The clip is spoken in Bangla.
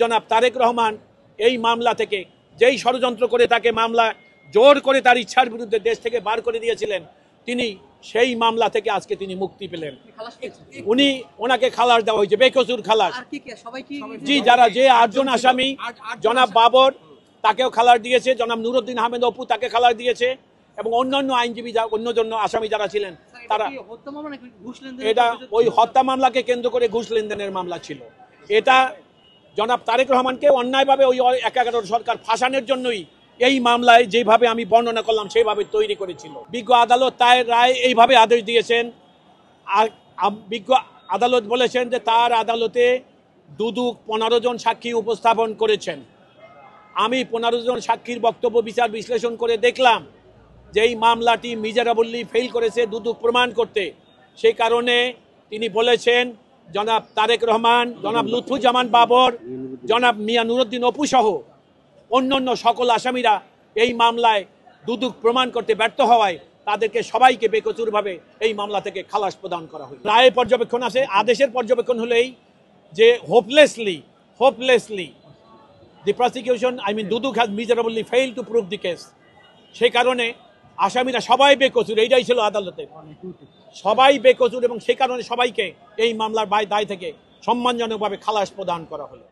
জনাব তারেক রহমান এই মামলা থেকে যেই ষড়যন্ত্র করে তাকে মামলা জোর করে তার ইচ্ছার বিরুদ্ধে দেশ থেকে বার করে দিয়েছিলেন, তিনি সেই মামলা থেকে আজকে তিনি মুক্তি পেলেন। ওনাকে খালাস দেওয়া হয়েছে, বেকসুর খালাস। জি, যারা যে 8 জন আসামি, জনাব বাবর তাকেও খালাস দিয়েছে, জনাব নুরুদ্দিন আহমেদ অপু তাকে খালাস দিয়েছে, এবং অন্যান্য আইনজীবী অন্য আসামি যারা ছিলেন তারা। এটা ওই হত্যা মামলাকে কেন্দ্র করে ঘুষ লেনদেনের মামলা ছিল। এটা জনাব তারেক রহমানকে অন্যায়ভাবে ওই 11 সরকার ফাঁসানোর জন্যই এই মামলায় যেভাবে আমি বর্ণনা করলাম সেইভাবে তৈরি করেছিল। বিজ্ঞ আদালত তার রায় এইভাবে আদেশ দিয়েছেন। আর বিজ্ঞ আদালত বলেছেন যে তার আদালতে দুদক 15 জন সাক্ষী উপস্থাপন করেছেন। আমি 15 জন সাক্ষীর বক্তব্য বিচার বিশ্লেষণ করে দেখলাম যে এই মামলাটি মিজারাবল্লি ফেল করেছে দুদক প্রমাণ করতে। সেই কারণে তিনি বলেছেন জনাব তারেক রহমান, জনাব লুৎফুজ্জামান বাবর, জনাব মিয়া নুরুদ্দিন অপু সহ অন্যান্য সকল আসামিরা এই মামলায় দুদক প্রমাণ করতে ব্যর্থ হওয়ায় তাদেরকে সবাইকে বেকসুরভাবে এই মামলা থেকে খালাস প্রদান করা হলো। রায়ের পর্যবেক্ষণ আছে, আদেশের পর্যবেক্ষণ হলেই যে hopelessly the prosecution Dudak has miserably fail to prove the case. সেই কারণে আসামিরা সবাই বেকসুর, এইটাই ছিল আদালতে, সবাই বেকসুর, এবং সেই কারণে সবাইকে এই মামলার দায় থেকে সম্মানজনকভাবে খালাস প্রদান করা হলো।